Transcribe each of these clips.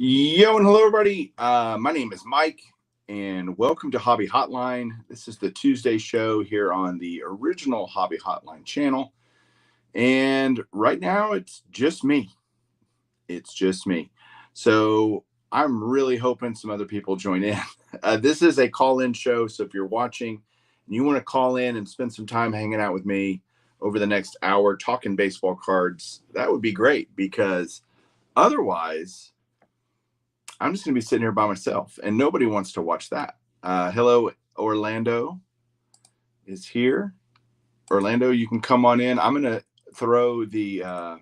Yo, and hello, everybody. My name is Mike, and welcome to Hobby Hotline. This is the Tuesday show here on the original Hobby Hotline channel. And right now, it's just me. It's just me. So I'm really hoping some other people join in. This is a call-in show, so if you're watching and you want to call in and spend some time hanging out with me over the next hour talking baseball cards, that would be great, because otherwise I'm just going to be sitting here by myself, and nobody wants to watch that. Hello, Orlando is here. Orlando, you can come on in. I'm going to throw the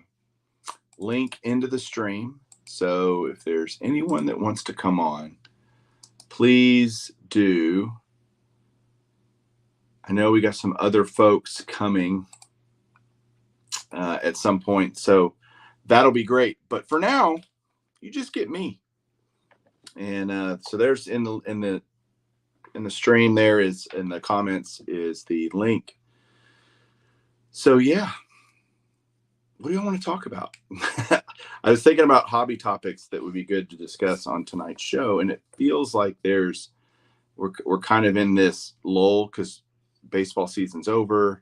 link into the stream. So if there's anyone that wants to come on, please do. I know we got some other folks coming at some point, so that'll be great. But for now, you just get me. And so there's in the stream, there is in the comments is the link. So yeah, what do you want to talk about? I was thinking about hobby topics that would be good to discuss on tonight's show, and it feels like we're kind of in this lull because baseball season's over.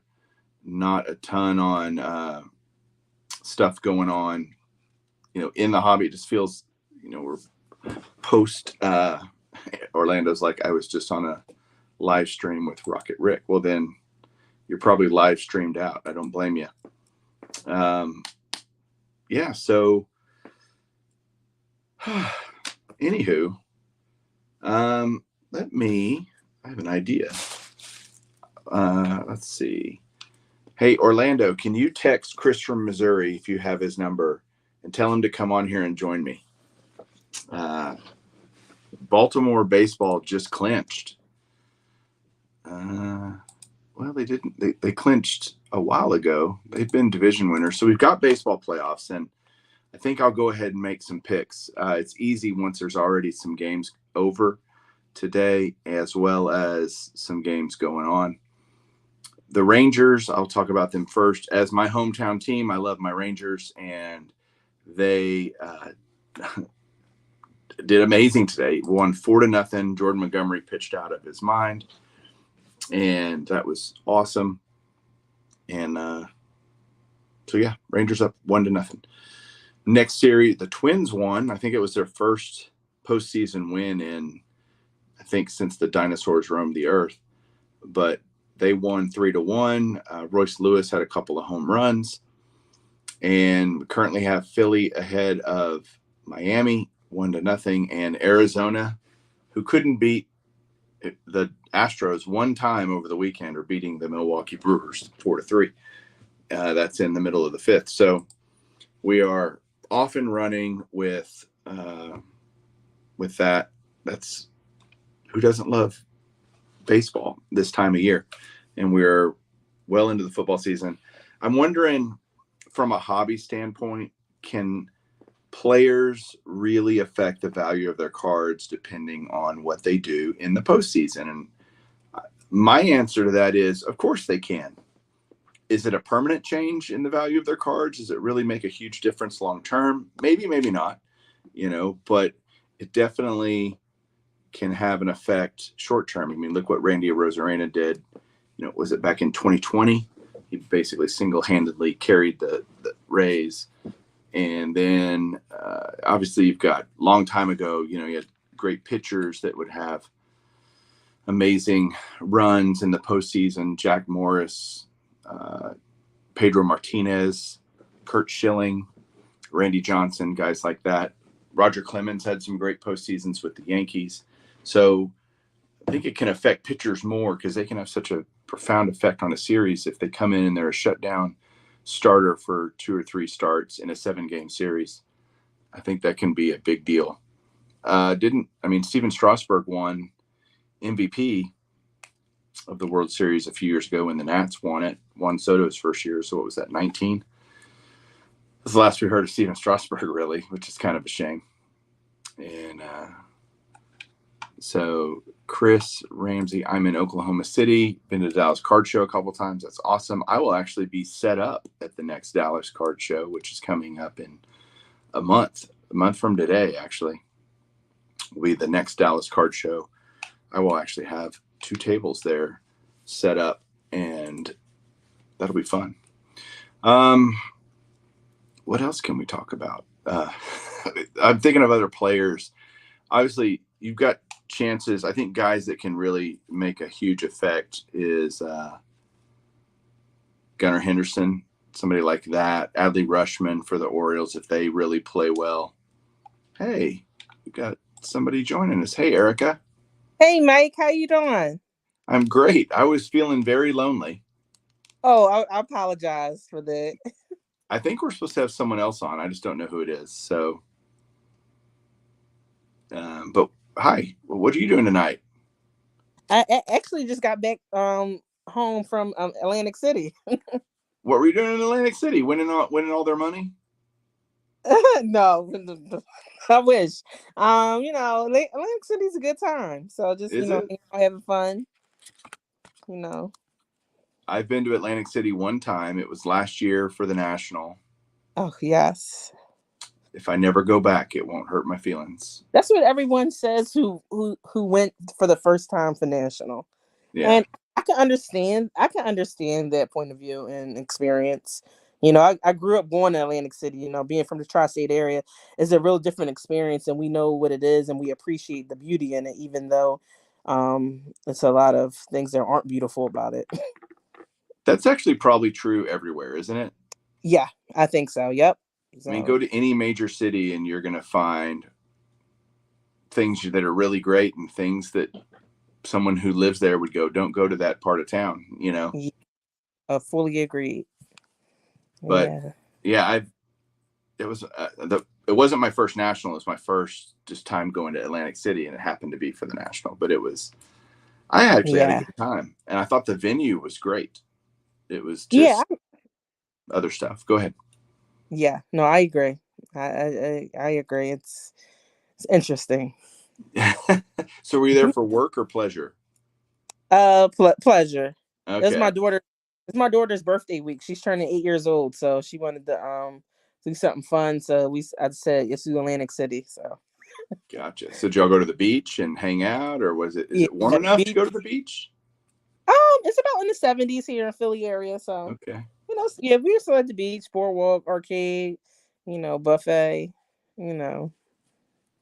Not a ton on stuff going on, in the hobby. It just feels, we're post Orlando's like, I was just on a live stream with Rocket Rick. Well, then you're probably live streamed out. I don't blame you. Yeah, so anywho, I have an idea. Let's see. Hey, Orlando, can you text Chris from Missouri if you have his number and tell him to come on here and join me? Baltimore baseball just clinched. Well, they didn't. They clinched a while ago. They've been division winners. So we've got baseball playoffs, and I think I'll go ahead and make some picks. It's easy once there's already some games over today, as well as some games going on. The Rangers, I'll talk about them first. As my hometown team, I love my Rangers, and they did amazing today. Won 4-0. Jordan Montgomery pitched out of his mind, and that was awesome. And so yeah, Rangers up 1-0. Next series, the Twins won. I think it was their first postseason win in, I think, since the dinosaurs roamed the earth. But they won 3-1. Royce Lewis had a couple of home runs, and we currently have Philly ahead of Miami 1-0, and Arizona, who couldn't beat the Astros one time over the weekend, are beating the Milwaukee Brewers 4-3. That's in the middle of the fifth. So we are off and running with that. That's who doesn't love baseball this time of year, and we're well into the football season. I'm wondering, from a hobby standpoint, can players really affect the value of their cards depending on what they do in the postseason? And my answer to that is, of course they can. Is it a permanent change in the value of their cards? Does it really make a huge difference long term? Maybe, maybe not, but it definitely can have an effect short term. I mean, look what Randy Arozarena did. Was it back in 2020? He basically single-handedly carried the Rays. And then obviously you've got long time ago, you had great pitchers that would have amazing runs in the postseason. Jack Morris, Pedro Martinez, Kurt Schilling, Randy Johnson, guys like that. Roger Clemens had some great postseasons with the Yankees. So I think it can affect pitchers more because they can have such a profound effect on a series if they come in and they're a shutdown starter for 2 or 3 starts in a 7-game series. I think that can be a big deal. Steven Strasburg won MVP of the World Series a few years ago when the Nats won it. Juan Soto's first year. So what was that, 19? That's the last we heard of Steven Strasburg, really, which is kind of a shame. And so Chris Ramsey, I'm in Oklahoma City, been to the Dallas Card Show a couple times. That's awesome. I will actually be set up at the next Dallas Card Show, which is coming up in a month from today, actually. will be the next Dallas card show. I will actually have 2 tables there set up, and that'll be fun. What else can we talk about? I'm thinking of other players. Obviously, you've got chances. I think guys that can really make a huge effect is Gunnar Henderson, somebody like that. Adley Rushman for the Orioles if they really play well. Hey, we got somebody joining us. Hey, Erica. Hey, Mike. How you doing? I'm great. I was feeling very lonely. Oh, I apologize for that. I think we're supposed to have someone else on. I just don't know who it is. So, but hi, what are you doing tonight? I actually just got back home from Atlantic City. What were you doing in Atlantic City? Winning all their money? No, I wish. Atlantic City's a good time. So just Is it? having fun. You know. I've been to Atlantic City one time. It was last year for the National. Oh yes. If I never go back, it won't hurt my feelings. That's what everyone says who went for the first time for National. Yeah. And I can understand that point of view and experience. I grew up going to Atlantic City, being from the tri-state area is a real different experience, and we know what it is and we appreciate the beauty in it, even though it's a lot of things that aren't beautiful about it. That's actually probably true everywhere, isn't it? Yeah, I think so. Yep. I mean, go to any major city and you're going to find things that are really great and things that someone who lives there would go, don't go to that part of town, Yeah, I fully agree. But yeah, it wasn't my first National. It was my first just time going to Atlantic City, and it happened to be for the National. But I actually had a good time, and I thought the venue was great. It was just other stuff. Go ahead. Yeah, no, I agree. I agree. It's interesting. So were you there for work or pleasure? Pleasure. Okay. It's my daughter's birthday week. She's turning 8 years old, so she wanted to do something fun. So I said let's do Atlantic City. So gotcha. So did y'all go to the beach and hang out, or is it warm enough to go to the beach? It's about in the 70s here in Philly area. So okay. We were still at the beach, boardwalk, arcade, buffet,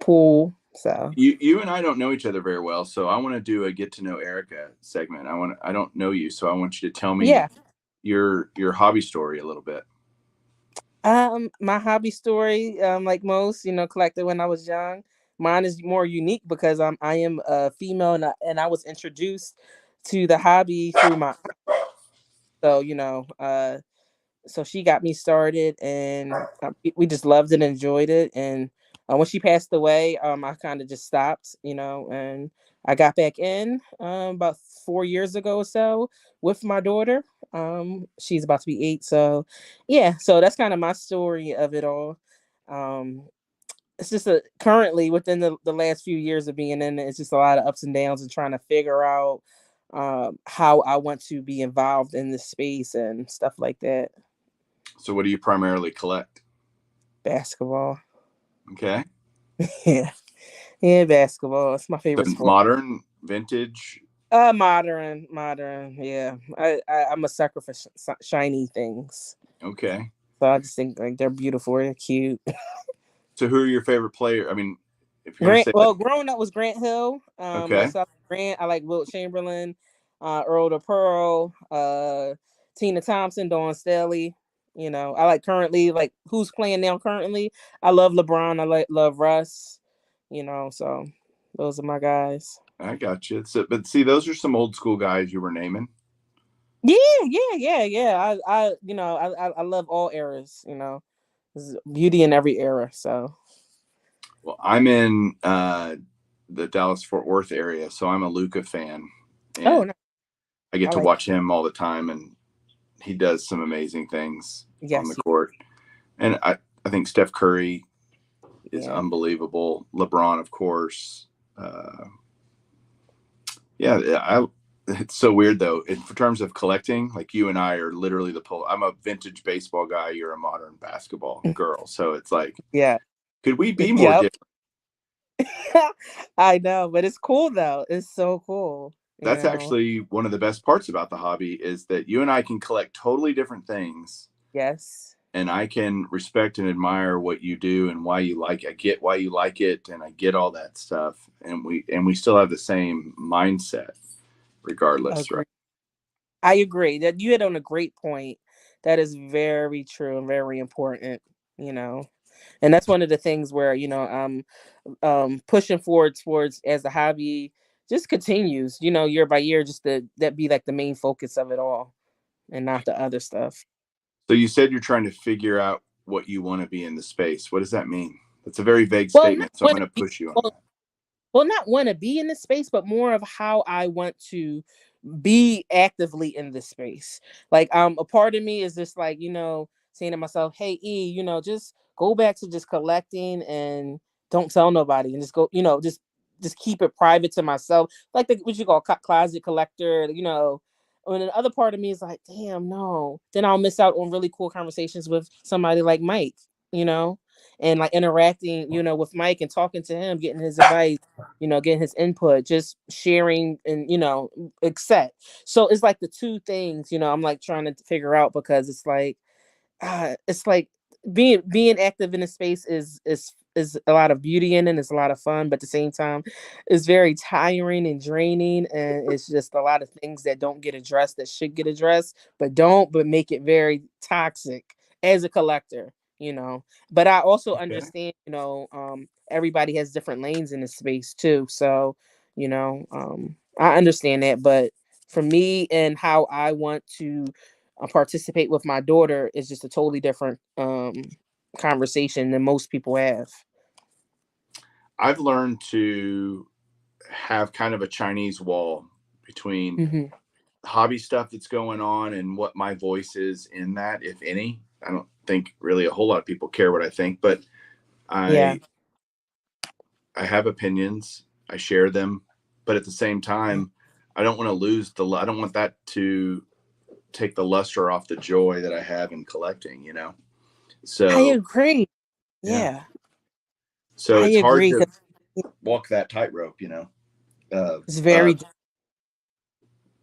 pool. So you and I don't know each other very well, so I want to do a get to know Erica segment. I don't know you, so I want you to tell me your hobby story a little bit. My hobby story, like most, collected when I was young. Mine is more unique because I am a female, and I was introduced to the hobby through my so she got me started, and we just loved it and enjoyed it. And when she passed away, I kind of just stopped, and I got back in about 4 years ago or so with my daughter. She's about to be 8, so yeah. So that's kind of my story of it all. It's just currently within the last few years of being in it, it's just a lot of ups and downs and trying to figure out how I want to be involved in this space and stuff like that. So what do you primarily collect? Basketball. Okay. Yeah, basketball. It's my favorite sport. Modern, vintage? Modern. Yeah, I'm a sucker for shiny things. Okay. So I just think like they're beautiful, they're cute. So who are your favorite players? I mean, if you're growing up was Grant Hill. Okay. So I like Wilt Chamberlain, Earl the Pearl, Tina Thompson, Dawn Staley. I like currently like who's playing now currently. I love LeBron. I love Russ. So those are my guys. I got you. So, but see, those are some old school guys you were naming. Yeah. I love all eras. There's beauty in every era. So. Well, I'm in the Dallas-Fort Worth area, so I'm a Luka fan. And I get to watch him all the time, and he does some amazing things on the court. And I think Steph Curry is unbelievable. LeBron, of course. It's so weird though. In terms of collecting, like you and I are literally the pole. I'm a vintage baseball guy. You're a modern basketball girl. So it's like, could we be more different? I know, but it's cool though. It's so cool, you That's know. actually one of the best parts about the hobby is that you and I can collect totally different things, Yes. and I can respect and admire what you do and why you like it. I get why you like it, and I get all that stuff, and we still have the same mindset regardless, right? Agree. I agree that you hit on a great point. That is very true and very important, you know. And that's one of the things where, pushing forward towards as the hobby just continues, year by year, just to that be like the main focus of it all and not the other stuff. So you said you're trying to figure out what you want to be in the space. What does that mean? That's a very vague Well, not statement, so I'm want going to to be push you on well, that. well, not want to be in this space, but more of how I want to be actively in this space. Like, a part of me is just like, saying to myself, "Hey, E, just go back to just collecting and don't tell nobody, and just go, just keep it private to myself, like what you call closet collector, And the other part of me is like, damn, no. Then I'll miss out on really cool conversations with somebody like Mike, you know, and like interacting, with Mike and talking to him, getting his advice, getting his input, just sharing and, accept. So it's like the two things, I'm like trying to figure out because it's like being active in a space is a lot of beauty in it. It's a lot of fun, but at the same time, it's very tiring and draining, and it's just a lot of things that don't get addressed that should get addressed, but make it very toxic as a collector. But I also Okay. understand, everybody has different lanes in the space too. So, I understand that, but for me and how I want to participate with my daughter is just a totally different conversation than most people have. I've learned to have kind of a Chinese wall between Hmm. hobby stuff that's going on and what my voice is in that, if any. I don't think really a whole lot of people care what I think, but Yeah. I I have opinions. I share them, but at the same time, I don't want that to take the luster off the joy that I have in collecting. I So, agree. yeah. Yeah, So I it's hard agree. to 'Cause walk that tightrope. Uh, it's uh, very.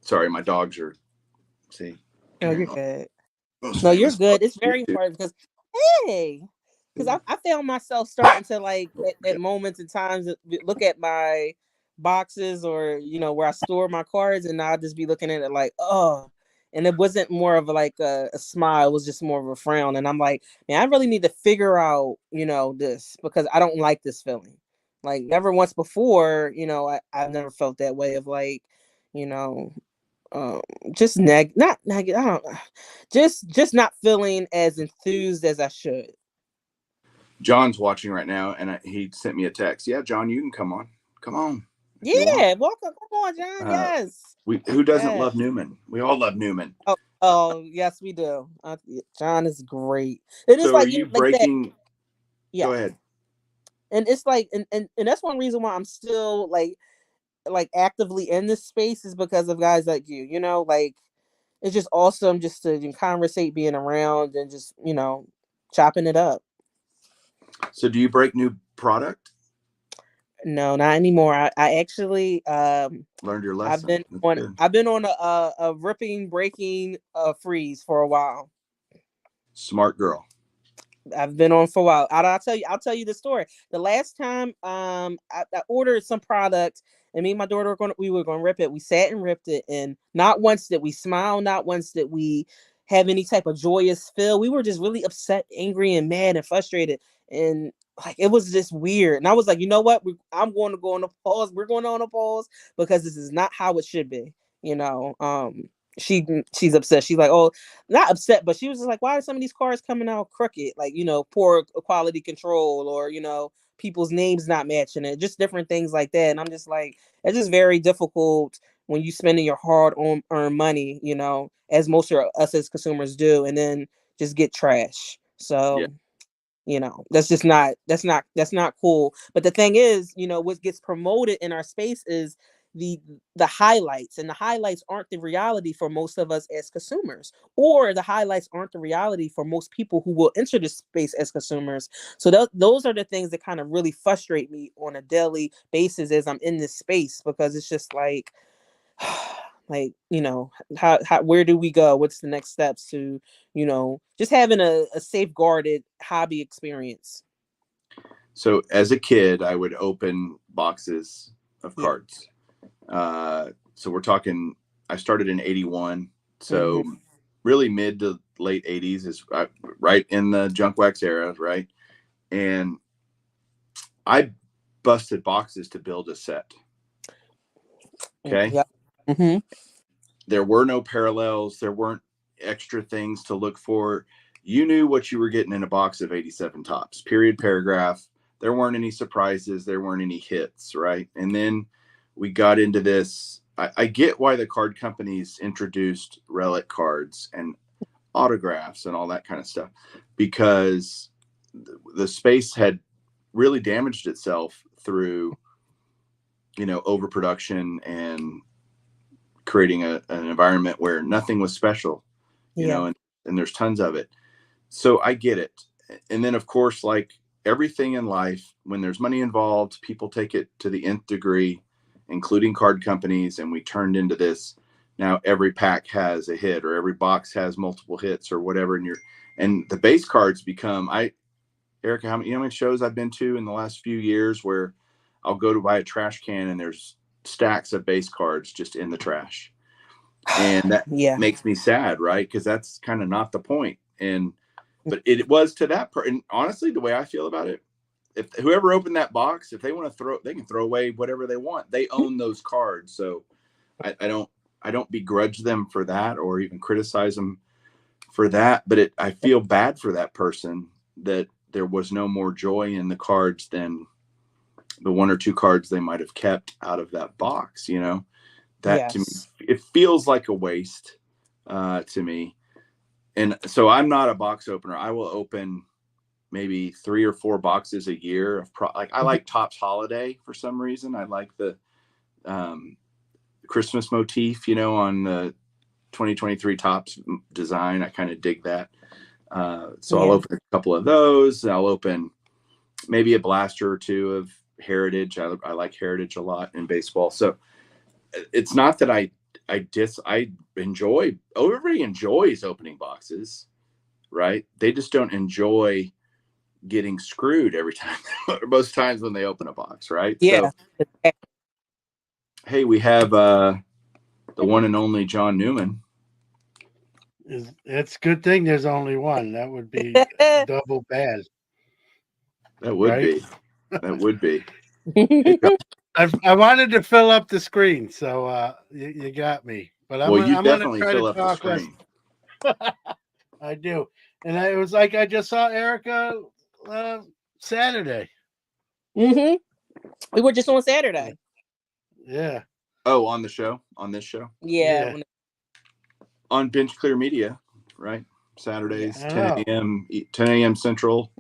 sorry, my dogs are, see, No, you're carrying on. good. Most No, you're famous dog good. It's here very too. important because, hey, because I found myself starting to like at moments and times look at my boxes or where I store my cards, and I'll just be looking at it like, oh, and it wasn't more of like a smile; it was just more of a frown. And I'm like, man, I really need to figure out this because I don't like this feeling. Like never once before, I've never felt that way of like, you know um just not negative. I don't just not feeling as enthused as I should. John's watching right now, and he sent me a text. Yeah, John, you can come on. Come on if you want. Yeah, welcome. Come on, John. Uh, Yes. who doesn't Yes. love Newman? We all love Newman. Oh, yes, we do. John is great. It is So, are like you like that. breaking? Yeah. Go ahead. And it's like and that's one reason why I'm still like actively in this space is because of guys like you. Like it's just awesome just to conversate, being around and just, chopping it up. So, do you break new product? No, not anymore. I actually Learned your lesson. That's good. I've been on a ripping breaking freeze for a while. Smart girl. I've been on for a while. I'll tell you the story. The last time I ordered some product and me and my daughter we were gonna rip it. We sat and ripped it, and not once did we smile, not once did we have any type of joyous feel. We were just really upset, angry, and mad and frustrated. And like it was just weird. And I was like, you know what? I'm going to go on a pause. We're going on a pause because this is not how it should be. You know, she's upset. She's like, oh, not upset, but she was just like, why are some of these cars coming out crooked? Like, poor quality control or, people's names not matching it, just different things like that. And I'm just like, it's just very difficult when you spending your hard on earned money, as most of us as consumers do, and then just get trash. Yeah. So, that's not cool. But the thing is, what gets promoted in our space is the highlights, and the highlights aren't the reality for most of us as consumers, or the highlights aren't the reality for most people who will enter this space as consumers. So those are the things that kind of really frustrate me on a daily basis as I'm in this space, because it's just like like, how where do we go? What's the next steps to, just having a safeguarded hobby experience. So as a kid, I would open boxes of Yeah. cards. So we're talking, I started in 81. So really mid to late 80s is right in the junk wax era, right? And I busted boxes to build a set. Okay. Yeah. Mm-hmm. There were no parallels. There weren't extra things to look for. You knew what you were getting in a box of 87 tops, period, paragraph. There weren't any surprises. There weren't any hits, right? And then we got into this. I get why the card companies introduced relic cards and autographs and all that kind of stuff, because the space had really damaged itself through, overproduction and creating an environment where nothing was special, and there's tons of it. So I get it. And then, of course, like everything in life, when there's money involved, people take it to the nth degree, including card companies. And we turned into this. Now every pack has a hit, or every box has multiple hits, or whatever. And the base cards become, Erica, how many shows I've been to in the last few years where I'll go to buy a trash can and there's stacks of base cards just in the trash. And that makes me sad, right? Because that's kind of not the point. But it was to that part. And honestly, the way I feel about it, if whoever opened that box, if they want to throw, they can throw away whatever they want. They own those cards. So I don't begrudge them for that, or even criticize them for that. But I feel bad for that person that there was no more joy in the cards than the one or two cards they might have kept out of that box. That to me, it feels like a waste to me. And so I'm not a box opener. I will open maybe 3 or 4 boxes a year of I like Topps Holiday for some reason. I like the Christmas motif, on the 2023 Topps design. I kind of dig that. So I'll open a couple of those. I'll open maybe a blaster or two of Heritage. I like Heritage a lot in baseball. So it's not that I enjoy, everybody enjoys opening boxes, right? They just don't enjoy getting screwed every time, or most times when they open a box, right? Yeah. So, hey, we have the one and only John Newman. It's a good thing there's only one. That would be double bad. That would be. That would be. I wanted to fill up the screen, so you got me. But I'm definitely gonna try fill to up the screen. I do, and it was like I just saw Erica Saturday. We were just on Saturday. Yeah. Oh, on this show? Yeah. On Bench Clear Media, right? Saturdays, 10 a.m. Central,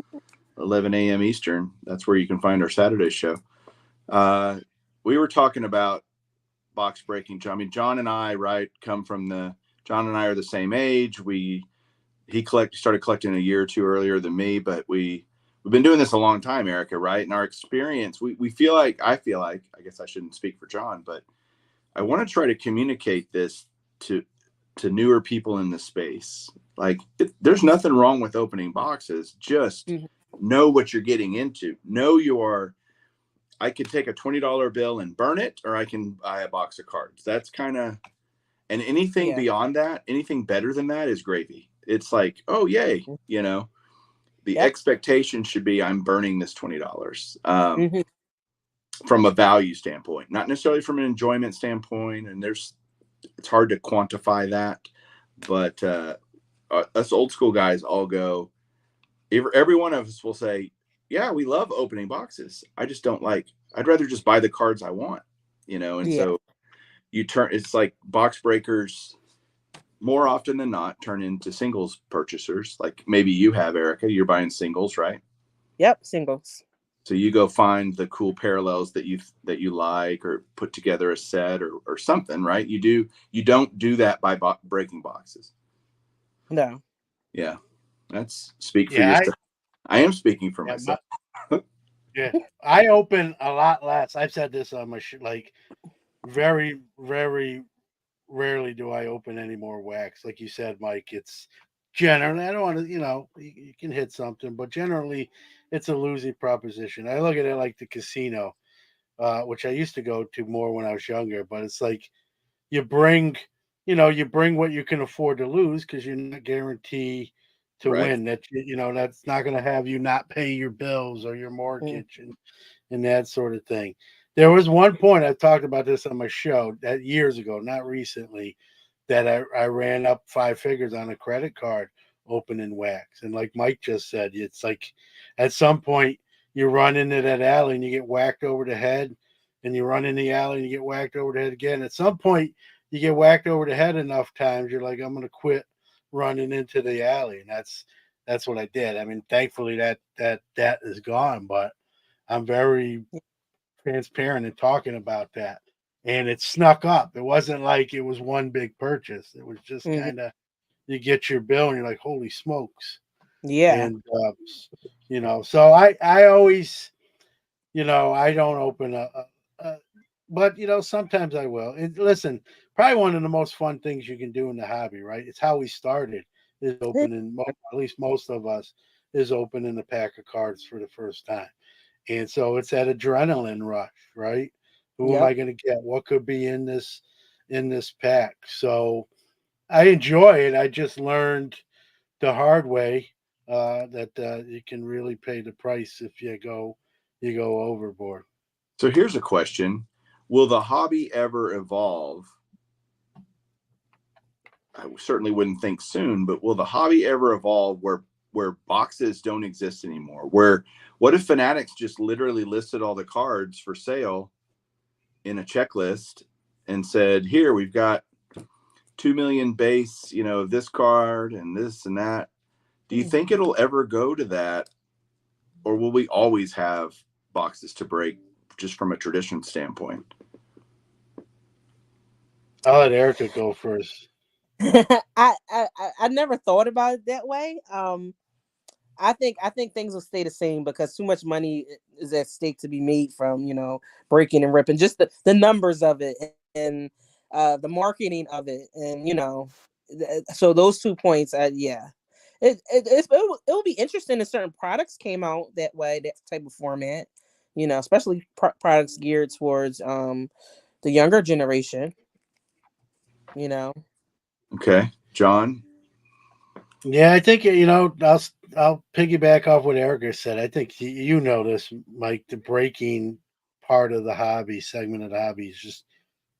11 a.m. Eastern. That's where you can find our Saturday show. We were talking about box breaking. John and I, right, John and I are the same age. He started collecting a year or two earlier than me, but we've been doing this a long time, Erica, right? And our experience, I feel like, I guess I shouldn't speak for John, but I want to try to communicate this to newer people in the space. Like, there's nothing wrong with opening boxes. Just know what you're getting into. I could take a $20 bill and burn it, or I can buy a box of cards. That's kind of, and anything beyond that, anything better than that is gravy. It's like, oh, yay. The expectation should be, I'm burning this $20 from a value standpoint, not necessarily from an enjoyment standpoint. And it's hard to quantify that, but us old school guys all go, every one of us will say, yeah, we love opening boxes. I just don't I'd rather just buy the cards I want, so it's like box breakers more often than not turn into singles purchasers. Like maybe you have, Erica, you're buying singles, right? Yep. Singles. So you go find the cool parallels that you like, or put together a set or something, right? You don't do that by breaking boxes. No. Yeah, that's speak for Yeah, yourself. I am speaking for yeah, myself. yeah. I open a lot less. I've said this on my like very, very rarely do I open any more wax. Like you said, Mike, it's generally, I don't want to, you can hit something, but generally it's a losing proposition. I look at it like the casino, which I used to go to more when I was younger, but it's like you bring, you bring what you can afford to lose because you're not guaranteed to Right. win. That, that's not going to have you not pay your bills or your mortgage and that sort of thing. There was one point I talked about this on my show that years ago, not recently, that I ran up 5 figures on a credit card opening wax. And like Mike just said, it's like at some point you run into that alley and you get whacked over the head, and you run in the alley and you get whacked over the head again. At some point you get whacked over the head enough times, you're like, I'm gonna quit running into the alley. And that's what I did. I mean, thankfully that is gone, but I'm very transparent in talking about that. And it snuck up. It wasn't like it was one big purchase. It was just Mhm. kind of, you get your bill and you're like, holy smokes. Yeah. And, so I always, I don't open but, sometimes I will. And listen, probably one of the most fun things you can do in the hobby, right? It's how we started, is opening, at least most of us, is opening a pack of cards for the first time. And so it's that adrenaline rush, right? Who am Yep. I going to get? What could be in this pack? So I enjoy it. I just learned the hard way that you can really pay the price if you go overboard. So here's a question: will the hobby ever evolve? I certainly wouldn't think soon, but will the hobby ever evolve where boxes don't exist anymore? Where what if Fanatics just literally listed all the cards for sale in a checklist and said, "Here, we've got 2 million base, this card and this and that." Do you think it'll ever go to that, or will we always have boxes to break just from a tradition standpoint? I'll let Erica go first. I never thought about it that way. I think things will stay the same because too much money is at stake to be made from breaking and ripping. Just the numbers of it and the marketing of it, and so those 2 points. Yeah, it'll be interesting if certain products came out that way, that type of format. Especially products geared towards the younger generation. You know. Okay, John. Yeah, I think I'll piggyback off what Erica said. I think you know this, Mike. The breaking part of the hobby, segment of the hobby, is just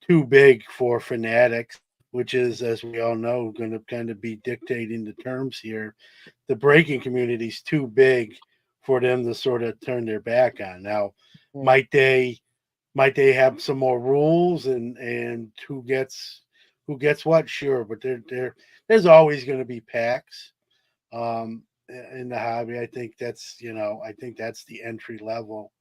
too big for Fanatics, which is, as we all know, going to kind of be dictating the terms here. The breaking community is too big for them to sort of turn their back on. Now, Mm. might they have some more rules and who gets what? Sure, but there's always going to be packs in the hobby. I think that's the entry level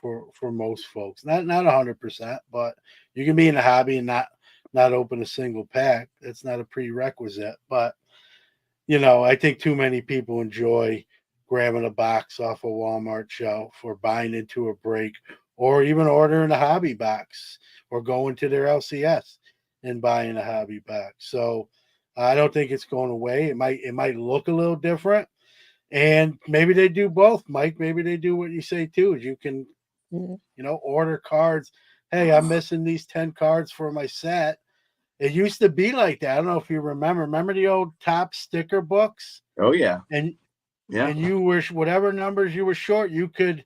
for most folks. Not 100%, but you can be in the hobby and not open a single pack. That's not a prerequisite. But I think too many people enjoy grabbing a box off a Walmart shelf or buying into a break or even ordering a hobby box or going to their LCS and buying a hobby box. So I don't think it's going away. It might look a little different, and maybe they do both, Mike. Maybe they do what you say too. Is you can Mhm. order cards. Hey, I'm missing these 10 cards for my set. It used to be like that. I don't know if you remember. Remember the old top sticker books? Oh yeah, And yeah. and you were whatever numbers you were short, you could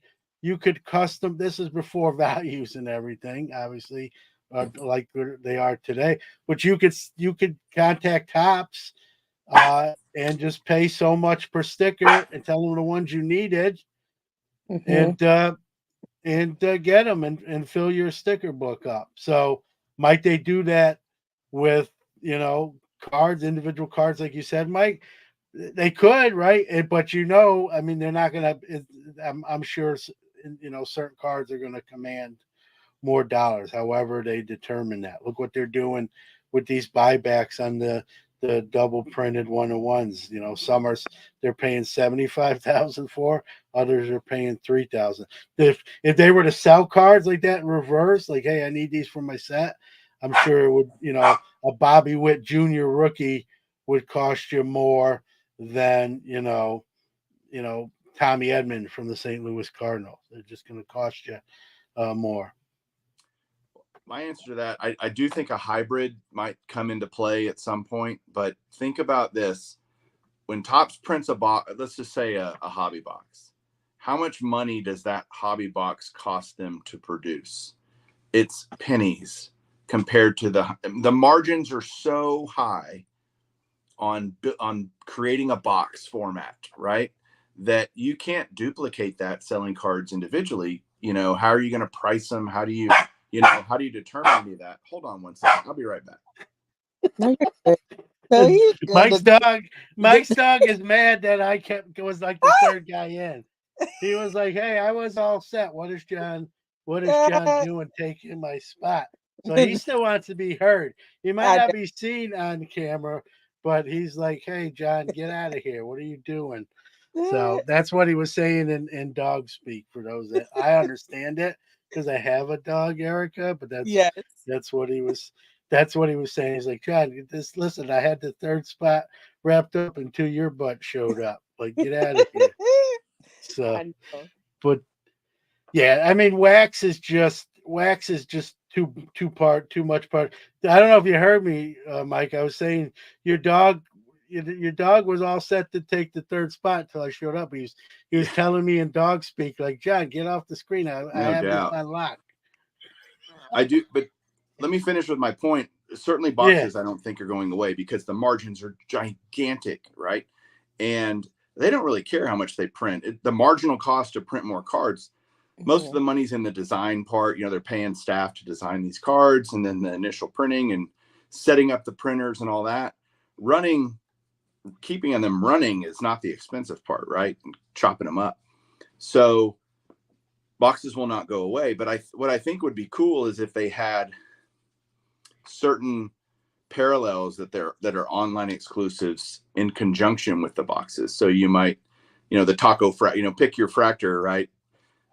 custom. This is before values and everything, obviously, like they are today. But you could contact Tops and just pay so much per sticker and tell them the ones you needed, Mhm. and get them and fill your sticker book up. So might they do that with cards, individual cards, like you said, Mike? They could, right? But I mean, they're not gonna. I'm sure, certain cards are gonna command more dollars. However, they determine that. Look what they're doing with these buybacks on the double printed 1-on-1s. Some they're paying 75,000 for, others are paying 3,000. If they were to sell cards like that in reverse, like, hey, I need these for my set, I'm sure it would. A Bobby Witt Jr. rookie would cost you more than Tommy Edman from the St. Louis Cardinals. They're just going to cost you more. My answer to that, I do think a hybrid might come into play at some point, but think about this. When Topps prints a box, let's just say a hobby box, how much money does that hobby box cost them to produce? It's pennies compared to the margins are so high on creating a box format, right? That you can't duplicate that selling cards individually. How are you going to price them? How do you determine any of that? Hold on one second. I'll be right back. No, you're good. No, he's good. Mike's dog is mad that I was like the third guy in. He was like, "Hey, I was all set. What is John doing taking my spot?" So he still wants to be heard. He might not be seen on camera, but he's like, "Hey, John, get out of here. What are you doing?" So that's what he was saying in dog speak. For those that I understand it, because I have a dog, Erica. But that's what he was. That's what he was saying. He's like, John, listen. I had the third spot wrapped up until your butt showed up. Like, get out of here. So, but yeah, I mean, wax is just too much part. I don't know if you heard me, Mike. I was saying your dog was all set to take the third spot until I showed up. He was telling me in dog speak, like, John, get off the screen. I have this on lock. I do, but let me finish with my point. Certainly boxes I don't think are going away because the margins are gigantic, right? And they don't really care how much they print. The marginal cost to print more cards, most of the money's in the design part. They're paying staff to design these cards and then the initial printing and setting up the printers and all that. Keeping them running is not the expensive part, right? And chopping them up. So boxes will not go away. But what I think would be cool is if they had certain parallels that are online exclusives in conjunction with the boxes. So you might, the taco pick your fractor, right?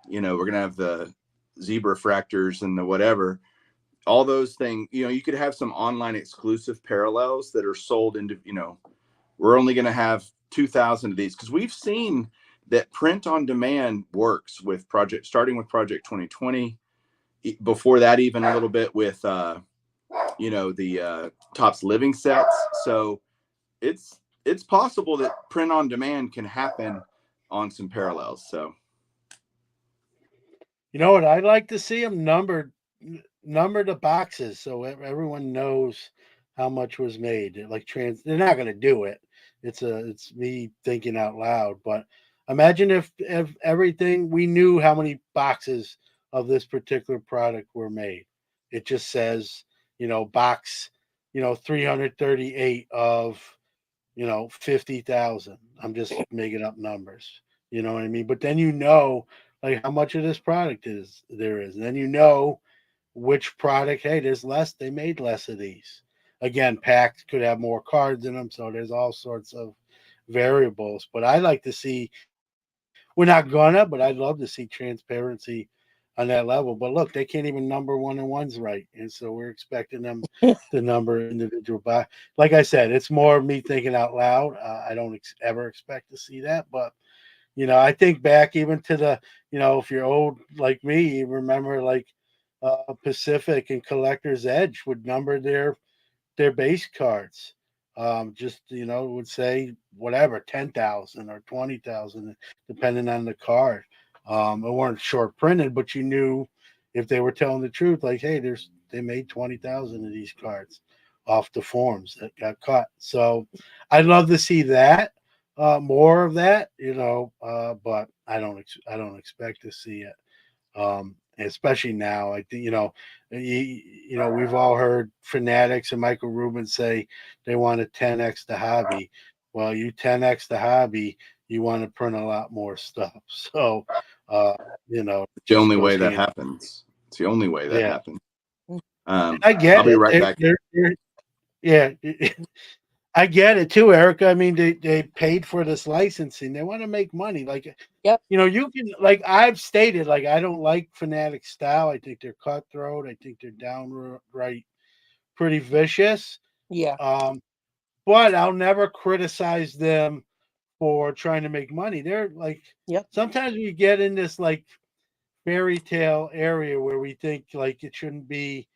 We're gonna have the zebra fractors and the whatever, all those things. You could have some online exclusive parallels that are sold into. We're only gonna have 2,000 of these because we've seen that print on demand works with starting with Project 2020. Before that, even a little bit with the Topps living sets. So it's possible that print on demand can happen on some parallels. So what I'd like to see them number the boxes so everyone knows how much was made. Like they're not going to do it. It's me thinking out loud. But imagine if everything, we knew how many boxes of this particular product were made. It just says, box, 338 of, 50,000. I'm just making up numbers. You know what I mean? But then like how much of this product there is. And then which product, hey, there's less, they made less of these. Again, packs could have more cards in them, so there's all sorts of variables. But I like to see, we're not gonna, but I'd love to see transparency on that level. But look, they can't even number 1-on-1s right, and so we're expecting them to number individual by. Like I said, it's more me thinking out loud. I don't ever expect to see that, but I think back even to the, if you're old like me, you remember like Pacific and Collector's Edge would number their base cards. Just would say whatever 10,000 or 20,000, depending on the card. It weren't short printed, but you knew if they were telling the truth, like, hey, they made 20,000 of these cards off the forms that got cut. So I'd love to see that, more of that, but I don't expect to see it. Especially now, I think we've all heard Fanatics and Michael Rubin say they want to 10x the hobby. Well, you 10x the hobby, you want to print a lot more stuff. So, you know, it It's the just only goes way that hand. happens. It's the only way that Yeah, happens. I I'll get be it. right back. Yeah, I get it too, Erica. I mean, they paid for this licensing. They want to make money. Like, Yep. you know, you can, like I've stated, like I don't like Fanatic style. I think they're cutthroat. I think they're downright pretty vicious. Yeah. But I'll never criticize them for trying to make money. They're like, Yep. sometimes we get in this like fairy tale area where we think like it shouldn't be,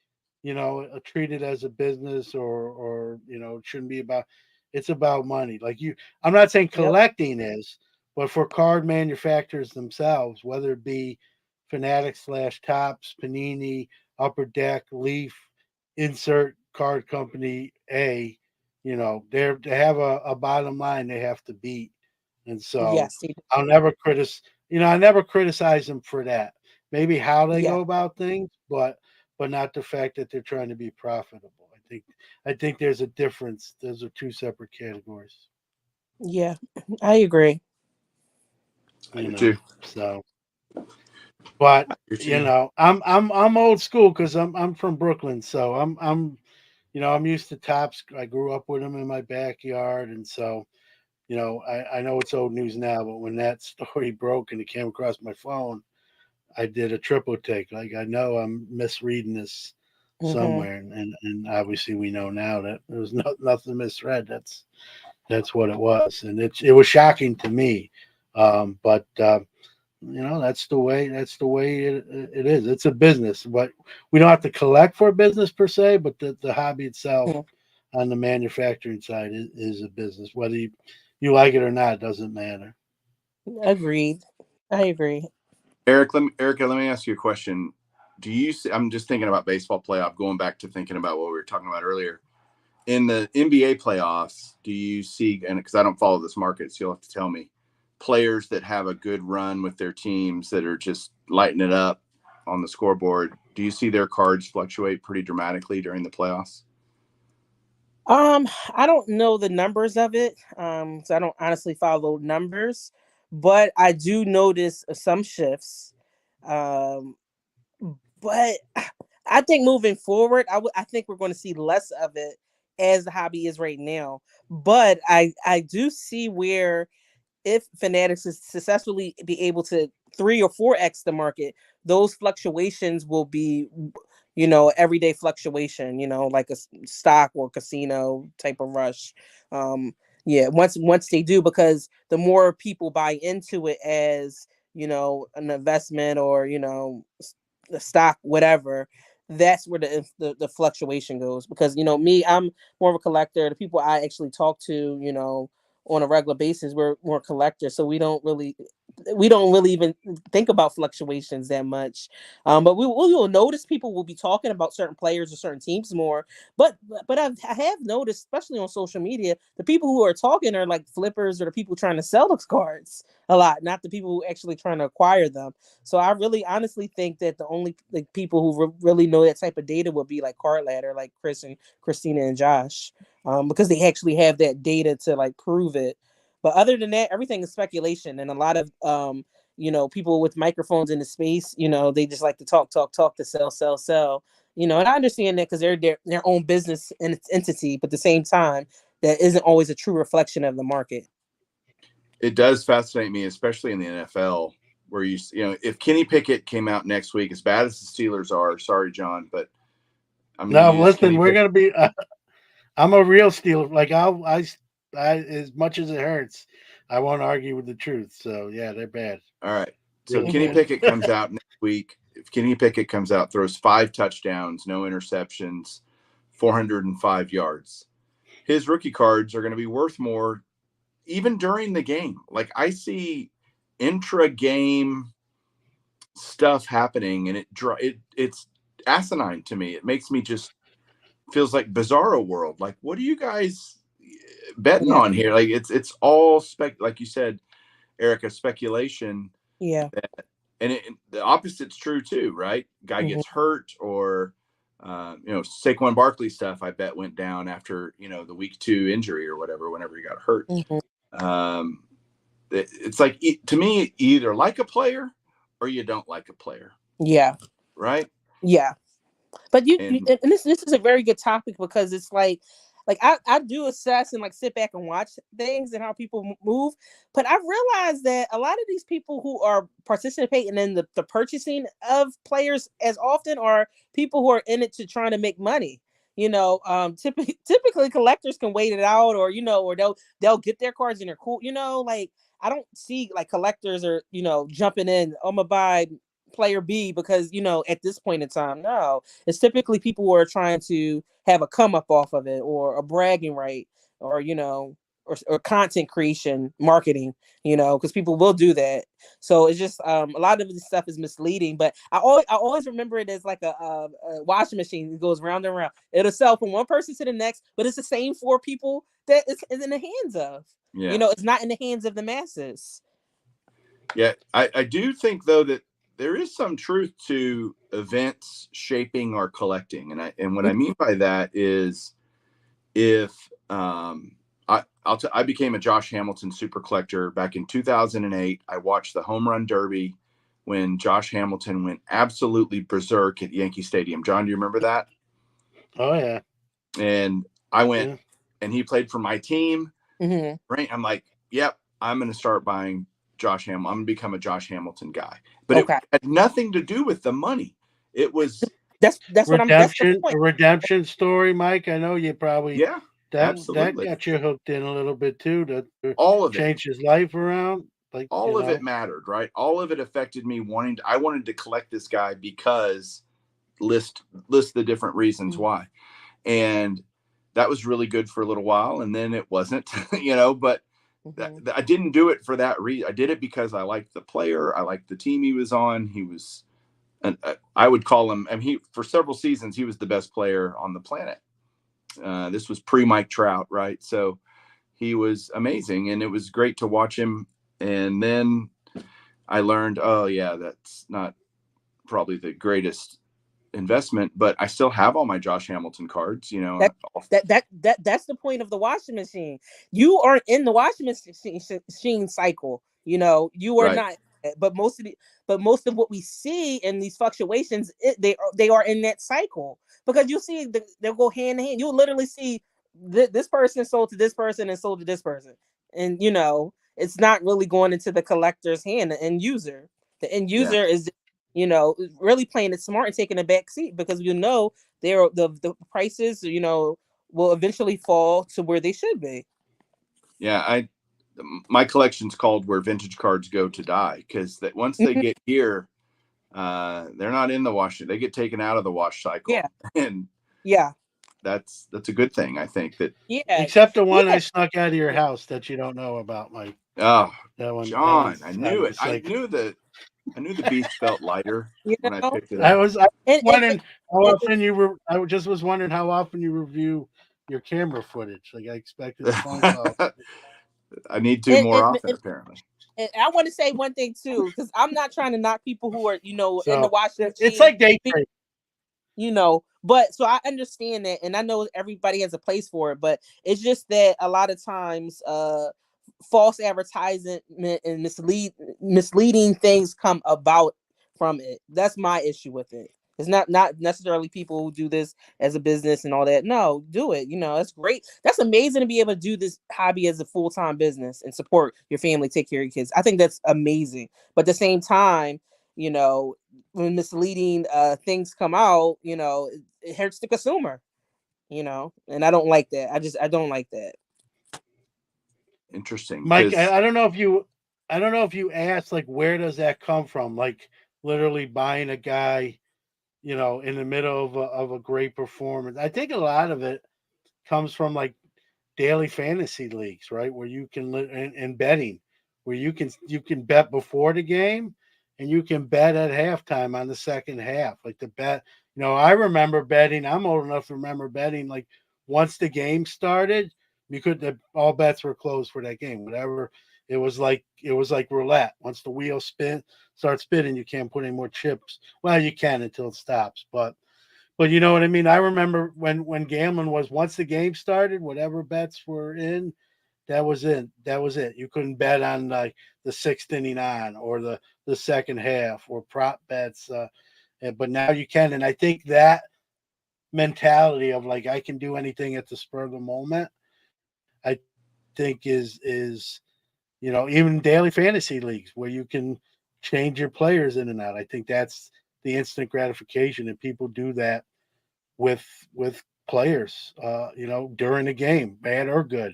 you know, treated as a business, or you know, it shouldn't be about. It's about money. Like you, I'm not saying Yep. collecting is, but for card manufacturers themselves, whether it be Fanatic / Tops, Panini, Upper Deck, Leaf, insert card company A, you know, they have a bottom line they have to beat, and so Yes. He, I'll never I never criticize them for that. Maybe how they yeah. go about things, but not the fact that they're trying to be profitable. I think there's a difference. Those are two separate categories. Yeah. I agree. I You do know, too. so but I do you too. know, I'm old school because I'm from Brooklyn, so I'm you know, I'm used to Tops. I grew up with them in my backyard, and so you know, I know it's old news now, but when that story broke and it came across my phone, I did a triple take. Like I know I'm misreading this Mm-hmm. somewhere, and obviously we know now that there was nothing misread. That's what it was, and it was shocking to me. But you know, that's the way it is. It's a business, but we don't have to collect for a business per se, but the hobby itself on the manufacturing side is a business. Whether you like it or not doesn't matter. Agreed. I agree. Erica, let me ask you a question. Do you see, I'm just thinking about baseball playoff, going back to thinking about what we were talking about earlier. In the NBA playoffs, do you see, and because I don't follow this market, so you'll have to tell me, players that have a good run with their teams that are just lighting it up on the scoreboard, do you see their cards fluctuate pretty dramatically during the playoffs? I don't know the numbers of it. So I don't honestly follow numbers, but I do notice some shifts. Um, but I think moving forward, I think we're going to see less of it as the hobby is right now. But I do see where if Fanatics is successfully be able to 3 or 4x the market, those fluctuations will be, everyday fluctuation, like a stock or casino type of rush. Um, yeah, once they do, because the more people buy into it as, an investment or, the stock, whatever, that's where the fluctuation goes. Because, me, I'm more of a collector. The people I actually talk to, on a regular basis, we're more collectors, so we don't really even think about fluctuations that much. But we will notice people will be talking about certain players or certain teams more. But I have noticed, especially on social media, the people who are talking are like flippers or the people trying to sell those cards a lot, not the people who actually trying to acquire them. So I really honestly think that the only people who really know that type of data would be like Card Ladder, like Chris and Christina and Josh, because they actually have that data to like prove it. But other than that, everything is speculation, and a lot of people with microphones in the space, they just like to talk to sell. And I understand that because they're their own business and its entity, but at the same time, that isn't always a true reflection of the market. It does fascinate me, especially in the NFL, where if Kenny Pickett came out next week, as bad as the Steelers are, sorry, John, but I'm going to Now, use listen, Kenny we're Pickett. gonna be. I'm a real Steeler. Like as much as it hurts, I won't argue with the truth. So yeah, they're bad. All right. So Really Kenny bad. Pickett comes out next week. If Kenny Pickett comes out, throws 5 touchdowns, no interceptions, 405 yards, his rookie cards are going to be worth more even during the game. Like I see intra-game stuff happening, and it's asinine to me. It makes me just feels like bizarro world. Like, what are you guys betting Yeah, on here? Like it's all like you said, Erica, speculation. yeah. And the opposite's true too, right? Guy Hmm. gets hurt or Saquon Barkley stuff, I bet went down after, the week 2 injury or whatever, whenever he got hurt. Um, it's like, to me, either like a player or you don't like a player. Yeah. Right. Yeah. But and this is a very good topic, because it's like I do assess and like sit back and watch things and how people move. But I've realized that a lot of these people who are participating in the purchasing of players as often are people who are in it to trying to make money. Typically collectors can wait it out, or or they'll get their cards and they're cool. Like I don't see like collectors are jumping in. I'm gonna buy player B because at this point in time. No, it's typically people who are trying to have a come up off of it, or a bragging right, or or content creation marketing, because people will do that. So it's just a lot of this stuff is misleading. But I always remember it as like a washing machine. It goes round and round. It'll sell from one person to the next, but it's the same 4 people that it's in the hands of. Yeah. It's not in the hands of the masses. Yeah, I do think though that there is some truth to events shaping our collecting, and what I mean by that is, if I became a Josh Hamilton super collector back in 2008. I watched the Home Run Derby when Josh Hamilton went absolutely berserk at Yankee Stadium. John, do you remember that? Oh yeah. And I went, and he played for my team. Right? I'm like, yep, I'm going to start buying Josh Hamilton. I'm going to become a Josh Hamilton guy. But it had nothing to do with the money. It was that's what that's a redemption story, Mike. I know you probably absolutely. That got you hooked in a little bit too. To all of change his life around. Like all of it mattered, right? All of it affected me. I wanted to collect this guy because list the different reasons why, and that was really good for a little while, and then it wasn't, But I didn't do it for that reason. I did it because I liked the player. I liked the team he was on. He was, I would call him. For several seasons, he was the best player on the planet. This was pre-Mike Trout, right? So he was amazing, and it was great to watch him. And then I learned, oh yeah, that's not probably the greatest investment, but I still have all my Josh Hamilton cards. That's the point of the washing machine. You aren't in the washing machine cycle. You are not. But most of what we see in these fluctuations, they are in that cycle, because you see they'll go hand in hand. You'll literally see this person sold to this person and sold to this person, and it's not really going into the collector's hand. The end user is really playing it smart and taking a back seat, because the prices will eventually fall to where they should be. Yeah, my collection's called Where Vintage Cards Go to Die, because that once they get here, they're not in the wash. They get taken out of the wash cycle. Yeah. And that's a good thing, I think. That except the one I snuck out of your house that you don't know about, Mike. Oh, that one, John, I knew it. I knew the beast felt lighter when I picked it up. I was wondering how often you were. I just was wondering how often you review your camera footage. Like I expected a phone call. I need to more often, apparently. And I want to say one thing too, because I'm not trying to knock people who are, in the washing machine. It's like day trade. But so I understand that, and I know everybody has a place for it, but it's just that a lot of times false advertisement and misleading things come about from it. That's my issue with it. It's not necessarily people who do this as a business and all that. No, do it. That's great. That's amazing to be able to do this hobby as a full-time business and support your family, take care of your kids. I think that's amazing. But at the same time, when misleading things come out, it hurts the consumer, and I don't like that. I don't like that. Interesting. Mike, I don't know if you asked, like, where does that come from? Like literally buying a guy, in the middle of a great performance. I think a lot of it comes from like daily fantasy leagues, right? Where you can and betting, where you can bet before the game and you can bet at halftime on the second half. Like the bet, I remember betting. I'm old enough to remember betting. Like once the game started, all bets were closed for that game. Whatever it was like roulette. Once the wheel starts spinning, you can't put any more chips. Well, you can until it stops, but But you know what I mean? I remember when gambling was once the game started, whatever bets were in, that was it. That was it. You couldn't bet on like the sixth inning on or the second half or prop bets. But now you can, and I think that mentality of like I can do anything at the spur of the moment, I think is even daily fantasy leagues where you can change your players in and out. I think that's the instant gratification, and people do that with players, during the game, bad or good.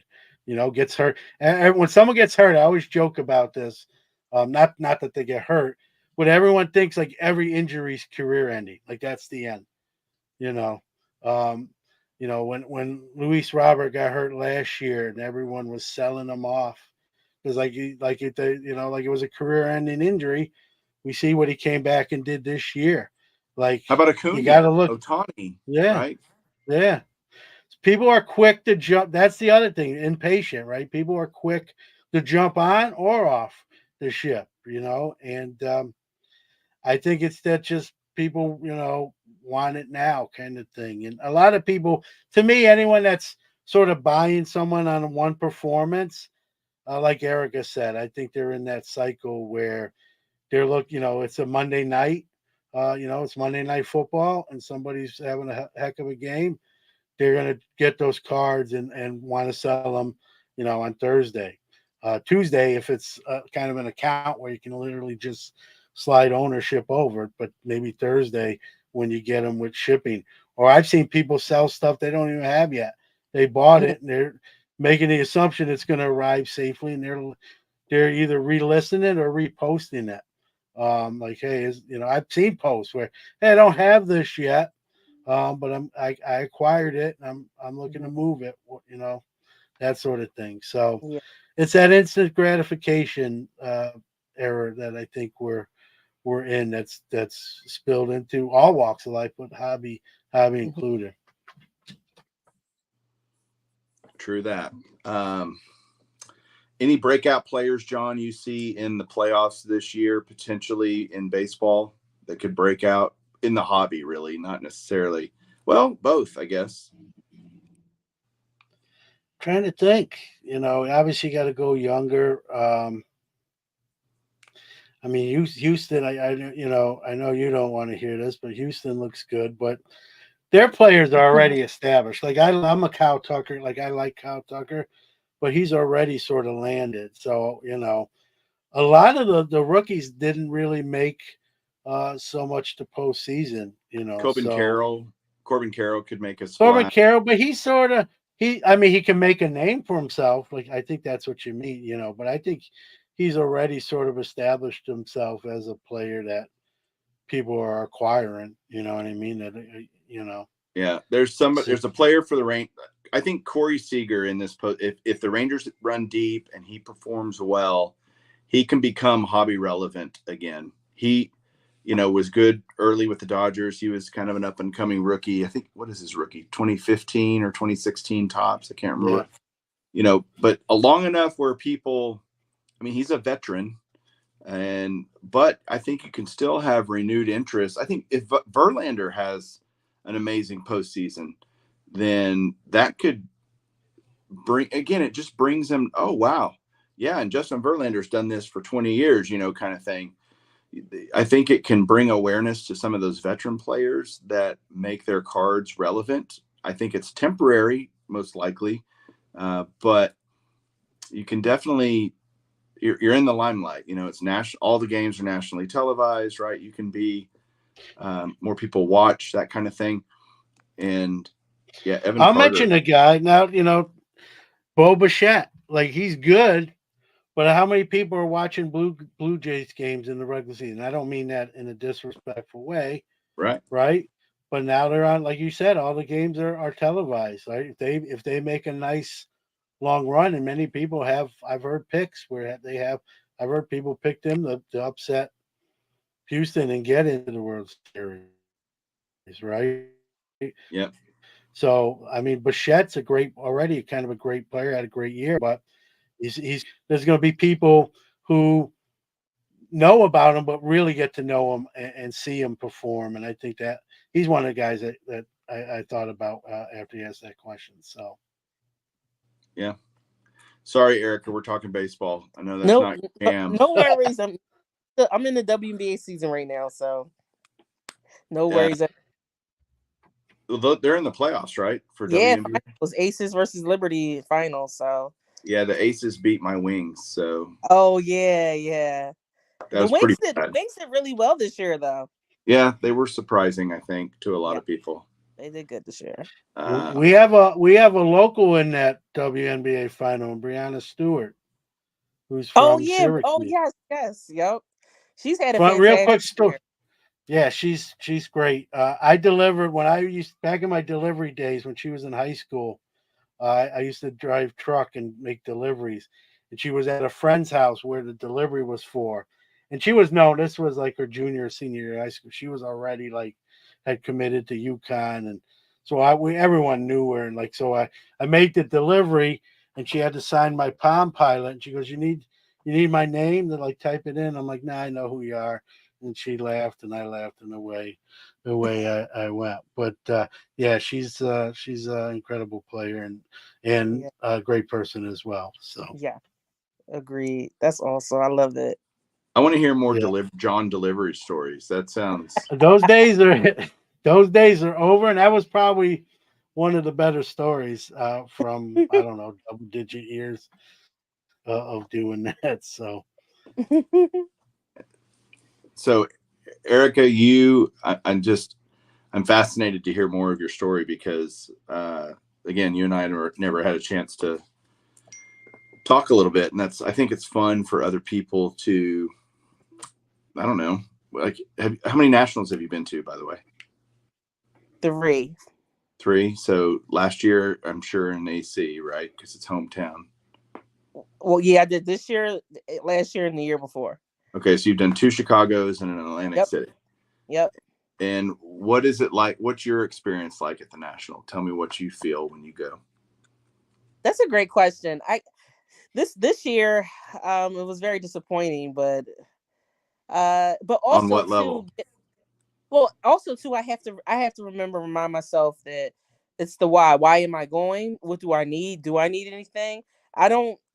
Gets hurt. And when someone gets hurt, I always joke about this. Not that they get hurt, but everyone thinks like every injury is career ending. Like that's the end. You know, um, when Luis Robert got hurt last year, and everyone was selling him off because like it was a career ending injury. We see what he came back and did this year. Like How about you got to Acuna, look. Otani, Yeah, right? yeah. People are quick to jump. That's the other thing. Impatient, right? People are quick to jump on or off the ship, and I think it's that just people, want it now kind of thing. And a lot of people, to me, anyone that's sort of buying someone on one performance, like Erica said, I think they're in that cycle where it's a Monday night, it's Monday night football and somebody's having a heck of a game. They're going to get those cards and want to sell them, on Thursday. Tuesday, if it's kind of an account where you can literally just slide ownership over, but maybe Thursday when you get them with shipping. Or I've seen people sell stuff they don't even have yet. They bought it and they're making the assumption it's going to arrive safely, and they're either relisting it or reposting it. Like, hey, I've seen posts where, hey, I don't have this yet, but I acquired it and I'm looking to move it, that sort of thing. So Yeah. it's that instant gratification era that I think we're in. That's spilled into all walks of life, but hobby Mhm. included. True that. Um, any breakout players, John, you see in the playoffs this year, potentially in baseball, that could break out in the hobby, really, not necessarily. Well, both, I guess. Trying to think, obviously got to go younger. I mean, Houston. I know you don't want to hear this, but Houston looks good. But their players are already established. Like I'm a Kyle Tucker. Like I like Kyle Tucker, but he's already sort of landed. So a lot of the rookies didn't really make so much to postseason. Corbin So Carroll, Corbin Carroll could make a Corbin splash. Carroll, but he's sort of I mean, he can make a name for himself. Like I think that's what you mean, But I think he's already sort of established himself as a player that people are acquiring. You know what I mean? That Yeah, So, there's a player for the Rain. I think Corey Seager in this post. If the Rangers run deep and he performs well, he can become hobby relevant again. He, was good early with the Dodgers. He was kind of an up and coming rookie. I think what is his rookie 2015 or 2016 tops. I can't yeah. remember. But a long enough where people. I mean, he's a veteran, but I think you can still have renewed interest. I think if Verlander has an amazing postseason, then that could it just brings them, oh wow, yeah, and Justin Verlander's done this for 20 years, kind of thing. I think it can bring awareness to some of those veteran players that make their cards relevant. I think it's temporary, most likely, but you can definitely you're in the limelight. It's national. All the games are nationally televised, right? You can be more people watch that kind of thing. And yeah, Evan I'll Carter. mention a guy now. Bo Bichette. Like he's good, but how many people are watching Blue Jays games in the regular season? I don't mean that in a disrespectful way, Right. right? But now they're on, like you said, all the games are televised. Right? If they make a nice long run, and many people have, I've heard picks where I've heard people pick them to upset Houston and get into the World Series, right? Yeah. So I mean, Bichette's already kind of a great player, had a great year, but there's going to be people who know about him, but really get to know him and see him perform. And I think that he's one of the guys that I thought about after you asked that question. So, Yeah. Sorry, Erica, we're talking baseball. I know that's No, not your jam. no worries. I'm in the WNBA season right now, so no Yeah. worries. They're in the playoffs, right? For Yeah, WNBA. finals, Aces versus Liberty finals. So. Yeah, the Aces beat my Wings, so Oh yeah. that was pretty bad. Wings did really well this year, though. Yeah, they were surprising, I think, to a lot Yeah, of people. they did good this year. we have a local in that WNBA final, Brianna Stewart, who's Oh from yeah. Oh Syracuse. yes. Yep. She's had a Real fantastic quick story. year. Yeah, she's great. I delivered when I used back in my delivery days when she was in high school. I used to drive truck and make deliveries, and she was at a friend's house where the delivery was for, and she was known. This was like her junior or senior year of high school. She was already like had committed to UConn, and so everyone knew her, and like so I made the delivery, and she had to sign my Palm Pilot, and she goes, you need my name to like type it in. I'm like, nah, I know who you are. And she laughed, and I laughed, and away I went. But yeah, she's an incredible player and Yeah. a great person as well. So Yeah. Agreed. That's awesome. I love it. I want to hear more yeah, John delivery stories. That sounds those days are those days are over, and that was probably one of the better stories from I don't know double-digit years of doing that. So so. Erica, I'm fascinated to hear more of your story because, again, you and I never had a chance to talk a little bit, and I think it's fun for other people to, I don't know, like, how many nationals have you been to, by the way? 3. 3. So last year, I'm sure in AC, right? Because it's hometown. Well, yeah, I did this year, last year, and the year before. Okay, so you've done 2 Chicagos and an Atlantic City. Yep. And what is it like? What's your experience like at the National? Tell me what you feel when you go. That's a great question. This year, it was very disappointing, but On also what too. level? Well, also too, I have to remind myself that it's the why. Why am I going? What do I need? Do I need anything?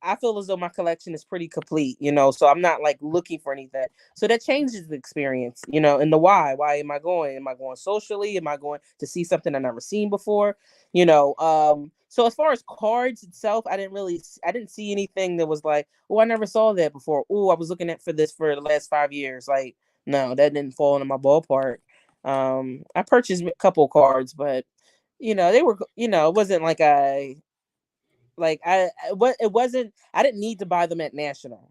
I feel as though my collection is pretty complete, so I'm not like looking for anything. So that changes the experience, and the why. Why am I going? Am I going socially? Am I going to see something I've never seen before? So as far as cards itself, I didn't see anything that was like, oh, I never saw that before. Oh, I was looking at for this for the last 5 years. Like, no, that didn't fall into my ballpark. I purchased a couple cards, but they were, it wasn't like it wasn't. I didn't need to buy them at National.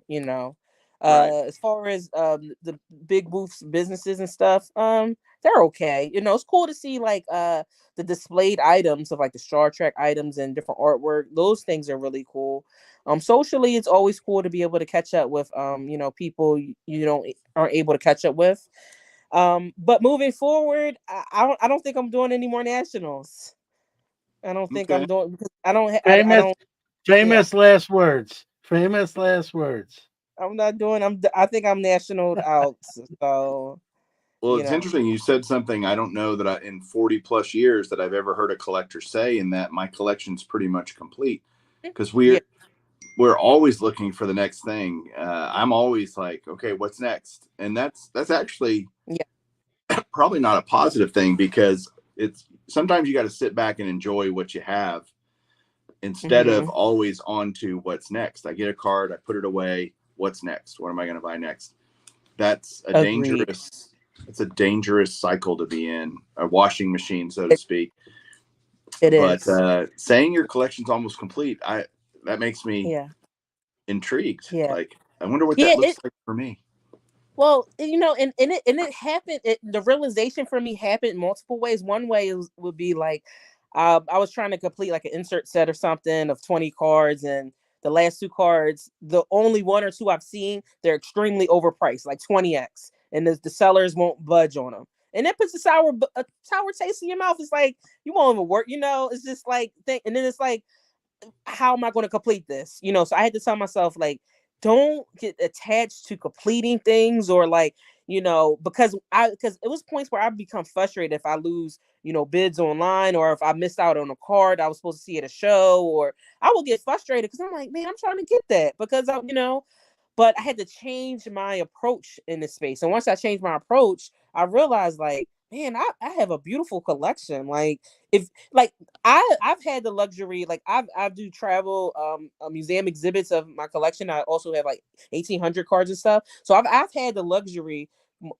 Right. As far as the big booths, businesses and stuff, they're okay. It's cool to see like the displayed items of like the Star Trek items and different artwork. Those things are really cool. Socially, it's always cool to be able to catch up with people aren't able to catch up with. But moving forward, I don't think I'm doing any more nationals. I don't think Okay. I'm doing because I don't. I famous don't. Yeah, famous last words. Famous last words. I'm not doing. I think I'm national out. So Well, you it's know. interesting. You said something I don't know that in 40 plus years that I've ever heard a collector say, in that my collection's pretty much complete, because Yeah. we're always looking for the next thing. I'm always like, okay, what's next? And that's actually Yeah. probably not a positive thing, because it's sometimes you got to sit back and enjoy what you have instead of Mm-hmm. always on to what's next. I get a card, I put it away. What's next? What am I going to buy next? That's a Agreed. dangerous cycle to be in, a washing machine, so to speak. It But is. saying your collection's almost complete, that makes me Yeah. intrigued. Yeah. Like, I wonder what Yeah. that looks like for me. Well, and it happened. The realization for me happened multiple ways. One way would be like, I was trying to complete like an insert set or something of 20 cards, and the last 2 cards, the only 1 or 2 I've seen, they're extremely overpriced, like 20x, and the sellers won't budge on them, and that puts a sour taste in your mouth. It's like you won't even work. It's just like and then it's like, how am I going to complete this? So I had to tell myself like, don't get attached to completing things, or like, because it was points where I'd become frustrated if I lose, bids online, or if I missed out on a card I was supposed to see at a show, or I would get frustrated because I'm like, man, I'm trying to get that because but I had to change my approach in this space. And once I changed my approach, I realized like, man, I have a beautiful collection. Like if like I've had the luxury, like I do travel museum exhibits of my collection. I also have like 1,800 cards and stuff. So I've had the luxury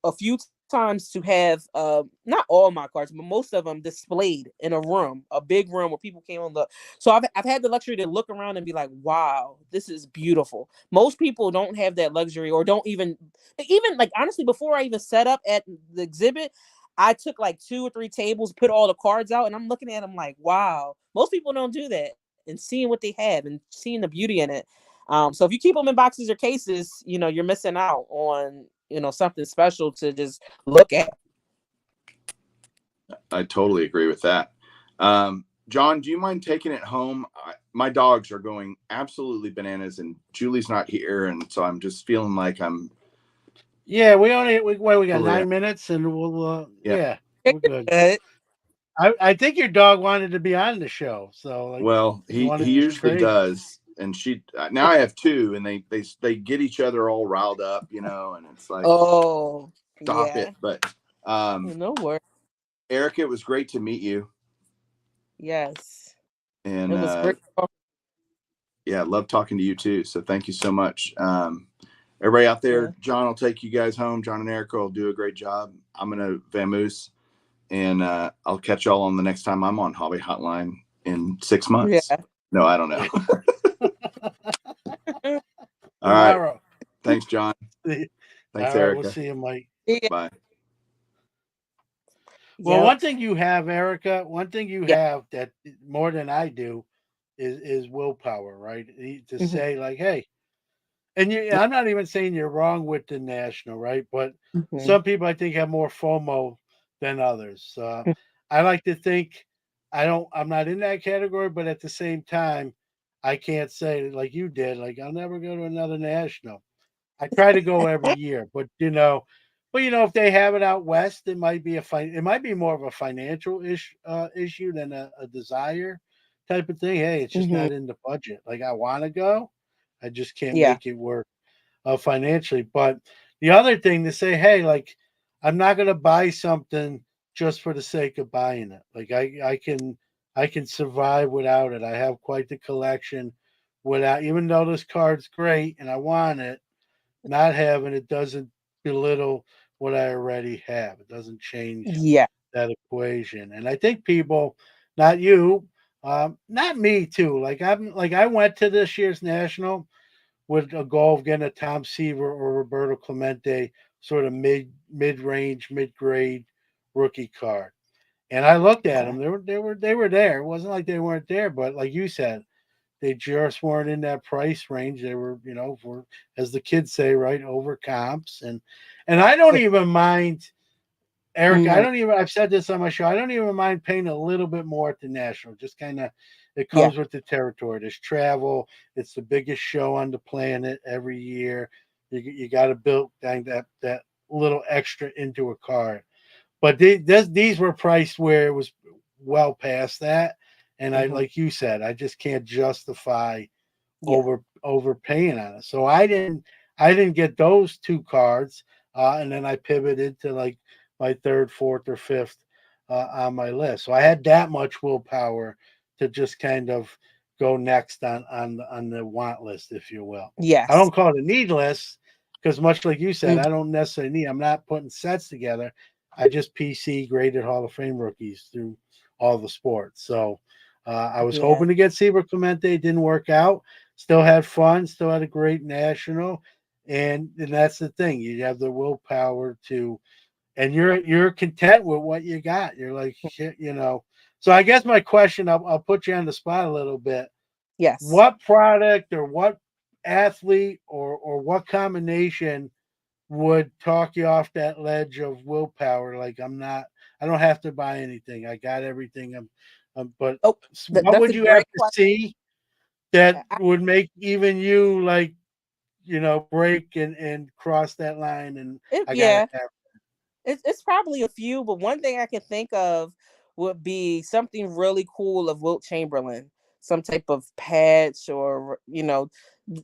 a few times to have not all my cards, but most of them displayed in a room, a big room where people came on the. So I've had the luxury to look around and be like, wow, this is beautiful. Most people don't have that luxury, or don't even like, honestly, before I even set up at the exhibit, I took like 2 or 3 tables, put all the cards out, and I'm looking at them like, wow. Most people don't do that, and seeing what they have and seeing the beauty in it. So if you keep them in boxes or cases, you're missing out on something special to just look at. I totally agree with that. John, do you mind taking it home? My dogs are going absolutely bananas, and Julie's not here, and so I'm just feeling like I'm. Yeah, we got 9 minutes, and we'll yeah, we're good. I think your dog wanted to be on the show, so like, well, he usually does, and she now I have 2, and they get each other all riled up, and it's like, oh, stop yeah. it. But no worries. Erica, it was great to meet you. Yes, and it was great. Yeah, love talking to you too. So thank you so much. Everybody out there, Yeah. John will take you guys home. John and Erica will do a great job. I'm going to vamoose, and I'll catch y'all on the next time I'm on Hobby Hotline in 6 months. Yeah. No, I don't know. All right. Thanks, John. Thanks, Erica. We'll see you, Mike. Yeah. Bye. Well, one thing you have, Erica, have that more than I do is willpower, right? To say like, hey, and I'm not even saying you're wrong with the national, right? But some people I think have more FOMO than others. I like to think I'm not in that category, but at the same time, I can't say like you did, like I'll never go to another national. I try to go every year, but if they have it out west, it might be more of a financial issue than a desire type of thing. Hey, it's just not in the budget. Like I want to go, I just can't make it work financially. But the other thing to say, hey, like I'm not going to buy something just for the sake of buying it. Like I can survive without it. I have quite the collection without, even though this card's great and I want it. Not having it doesn't belittle what I already have. It doesn't change that equation. And I think people, not you, not me too. I went to this year's national with a goal of getting a Tom Seaver or Roberto Clemente sort of mid-range, mid-grade rookie card. And I looked at them. They were there. It wasn't like they weren't there, but like you said, they just weren't in that price range. They were, for, as the kids say, right, over comps. And I don't even mind, Eric. I've said this on my show. I don't even mind paying a little bit more at the national. Just kind of, it comes with the territory. There's travel. It's the biggest show on the planet every year. You got to build that little extra into a card. But these were priced where it was well past that. And I, like you said, I just can't justify overpaying on it. So I didn't get those 2 cards, and then I pivoted to like my 3rd, 4th, or 5th on my list. So I had that much willpower to just kind of go next on the want list, if you will. Yes. I don't call it a need list because much like you said, I don't necessarily need. I'm not putting sets together. I just PC graded Hall of Fame rookies through all the sports. So I was hoping to get Seaver Clemente. It didn't work out. Still had fun. Still had a great national. And that's the thing. You have the willpower to, and you're content with what you got. You're like, shit, So I guess my question, I'll put you on the spot a little bit. Yes. What product or what athlete or what combination would talk you off that ledge of willpower? Like I don't have to buy anything. I got everything. But what would you have to see that would make even you like, break and cross that line, and I gotta Yeah, have. it's probably a few, but one thing I can think of would be something really cool of Wilt Chamberlain, some type of patch or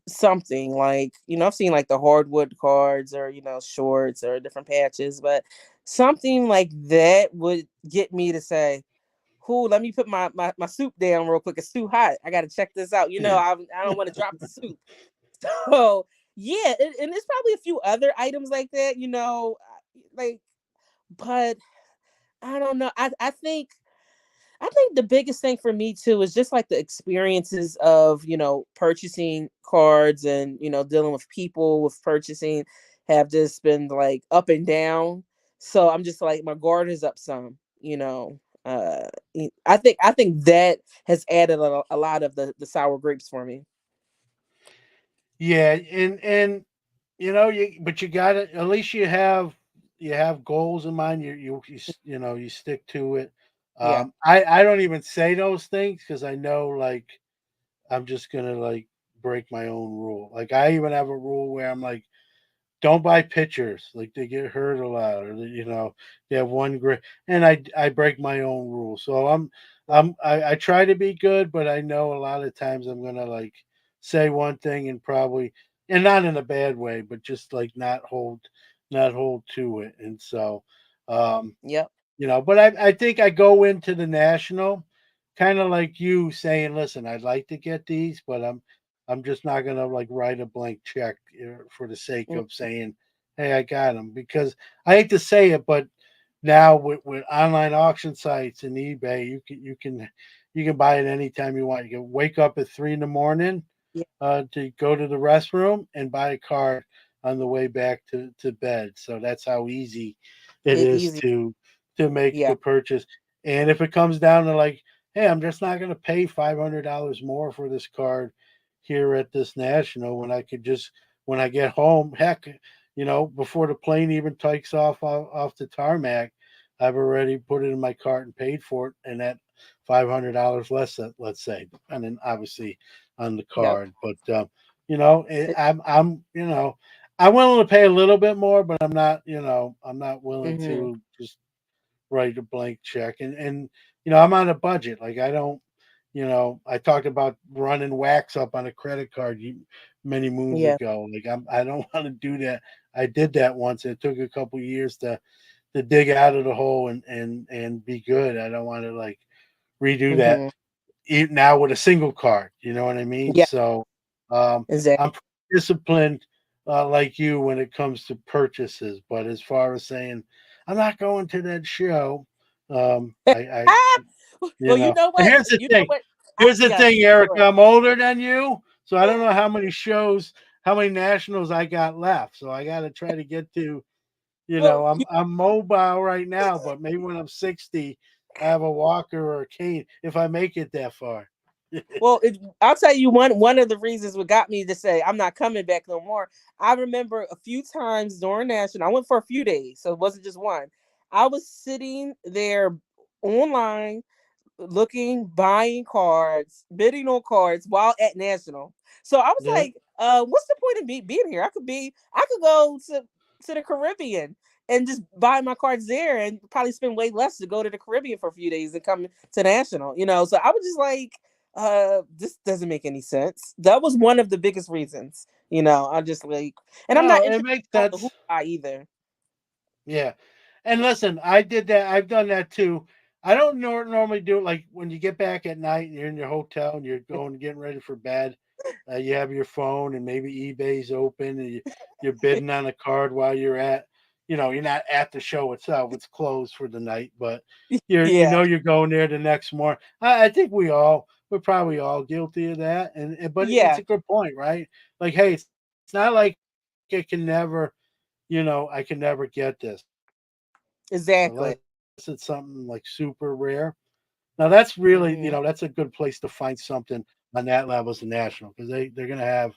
something like I've seen like the hardwood cards or shorts or different patches, but something like that would get me to say, "Who? Let me put my soup down real quick. It's too hot. I got to check this out." I don't want to drop the soup. So yeah, and there's probably a few other items like that, like, but I don't know. I think the biggest thing for me too is just like the experiences of purchasing cards and dealing with people with purchasing have just been like up and down. So I'm just like my guard is up some. Uh, I think that has added a lot of the sour grapes for me. Yeah, and but you got to, at least you have goals in mind. You stick to it. Yeah. I don't even say those things because I know, like, I'm just gonna, like, break my own rule. Like, I even have a rule where I'm like, don't buy pitchers. Like, they get hurt a lot, or they have one great, and I break my own rule. So I try to be good, but I know a lot of times I'm gonna, like, say one thing and probably, and not in a bad way, but just like not hold to it. And so, um, Yep. but I think I go into the national kind of like you saying, listen, I'd like to get these, but I'm just not gonna, like, write a blank check, for the sake Mm, of saying, hey, I got them, because I hate to say it, but now with online auction sites and eBay, you can buy it anytime you want. You can wake up at 3 in the morning, yeah. to go to the restroom and buy a card on the way back to bed. So that's how easy it is Easy. to make Yeah. the purchase. And if it comes down to, like, hey, I'm just not going to pay $500 more for this card here at this national, when I could just, when I get home, heck, before the plane even takes off the tarmac, I've already put it in my cart and paid for it, and that $500 less, let's say, and then obviously on the Yep. card. But I'm willing to pay a little bit more, but I'm not willing Mm-hmm. to just write a blank check. And I'm on a budget. Like, I don't. I talked about running wax up on a credit card many moons Yeah. ago. Like, I don't want to do that. I did that once. It took a couple years to dig out of the hole and be good. I don't want to, like, redo that Mm-hmm. now with a single card. You know what I mean? Yeah. So, Exactly. I'm pretty disciplined, like you, when it comes to purchases. But as far as saying I'm not going to that show, I Well, you know and what? here's the You know thing. what? Here's the Yes. thing, Go Erica. I'm older than you, so I don't know how many shows, how many nationals I got left. So I got to try to get to. Well, I'm mobile right now, but maybe when I'm 60, I have a walker or a cane if I make it that far. I'll tell you one of the reasons what got me to say I'm not coming back no more. I remember a few times during national. I went for a few days, so it wasn't just one. I was sitting there online looking, buying cards, bidding on cards while at national. So I was Yeah. like, what's the point of me being here? I could go to the Caribbean and just buy my cards there and probably spend way less to go to the Caribbean for a few days and come to national. So I was just like, this doesn't make any sense. That was one of the biggest reasons. I'm just like, and I'm No, not it interested makes in all the sense. hoopla either. Yeah. And listen, I did that. I've done that too. I don't normally do it, like, when you get back at night and you're in your hotel and you're getting ready for bed. You have your phone and maybe eBay's open, and you're bidding on a card while you're not at the show itself. It's closed for the night, but Yeah, you're going there the next morning. I think we're probably all guilty of that. But it's yeah, a good point, right? Like, hey, it's not like it can never, I can never get this unless exactly. it's something like super rare. Now that's really, Hmm. that's a good place to find something on that level as a national, because they're going to have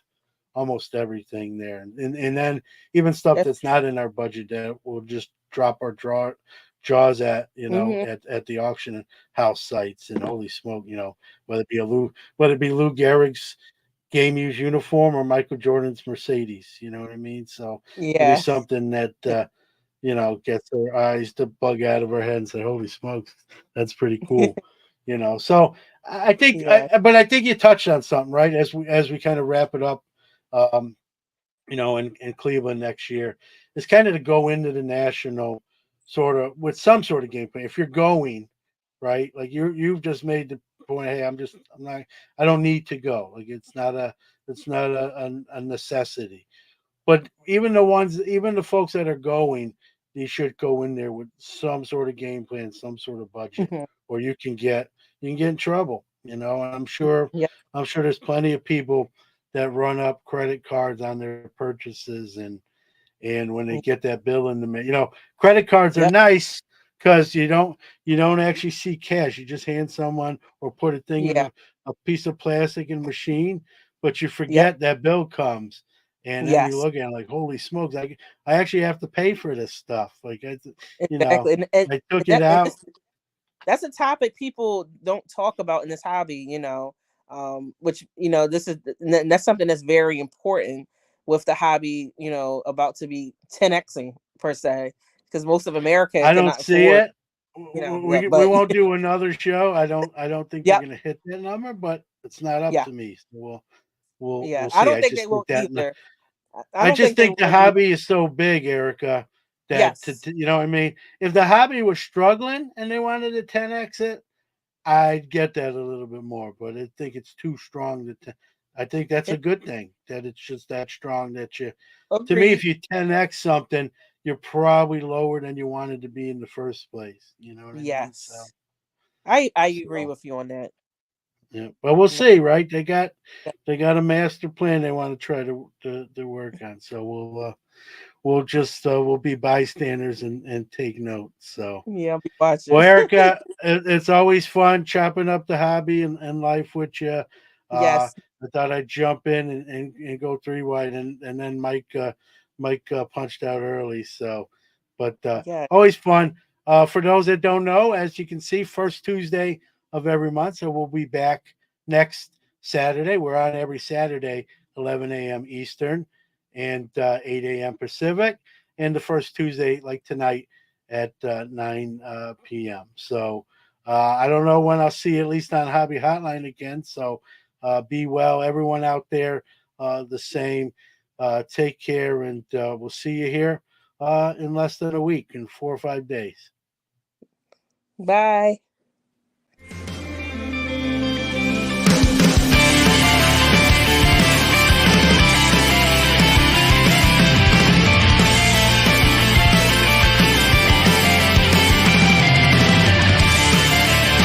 almost everything there, and then even stuff That's that's not in our budget that we'll just drop our jaws at, hmm at the auction house sites. And holy smoke, whether it be Lou Gehrig's game use uniform or Michael Jordan's Mercedes. You know what I mean? So it'll be Yes. something that gets her eyes to bug out of her head and say, "Holy smokes, that's pretty cool." So I think, Yeah. but I think you touched on something, right? As we kind of wrap it up, um, in Cleveland next year, is kind of to go into the national sort of with some sort of game plan. If you're going, right, like you've just made the point, hey, I don't need to go. Like it's not a necessity. But even the folks that are going, they should go in there with some sort of game plan, some sort of budget, Mhm. or you can get in trouble. And Yeah. I'm sure there's plenty of people that run up credit cards on their purchases, and when they get that bill in the mail, credit cards are Yep. nice because you don't actually see cash. You just hand someone or put a thing in Yeah. a piece of plastic in a machine, but you Yep. forget that bill comes, and then you Yes. look at it like, holy smokes, I actually have to pay for this stuff. Like you know, Exactly. I took it That and out. that's a topic people don't talk about in this hobby, which, this is, and that's something that's very important with the hobby, about to be 10xing per se, because most of America I don't cannot see afford, it. yeah, We but won't do another show. I don't think they're yep, gonna hit that number, but it's not up yeah, to me. So we'll yeah. I see. don't I think they just think will that either. I I don't just think they think the will either. hobby is so big, Erica, that Yes. you know what I mean. If the hobby was struggling and they wanted to 10x it, I'd get that a little bit more. But I think it's too strong. I think that's a It, good thing that it's just that strong that you. To me, if agreed. you 10x something, you're probably lower than you wanted to be in the first place. You know what I mean? Yes. I agree So with you on that. yeah, but we'll No, see, right? They got yeah. they got a master plan they want to try to work on. So we'll be bystanders and take notes. So, Yeah, I'll be watching. well, Erica, it's always fun chopping up the hobby and life with you. Yes. I thought I'd jump in and go three wide, and then Mike punched out early. So, but Yeah. always fun. For those that don't know, as you can see, first Tuesday of every month. So we'll be back next Saturday. We're on every Saturday, 11 a.m. Eastern and 8 a.m. Pacific, and the first Tuesday, like tonight, at 9 p.m. So I don't know when I'll see you, at least on Hobby Hotline again. So be well, everyone out there. The same. Take care, and we'll see you here in less than a week, in 4 or 5 days. Bye.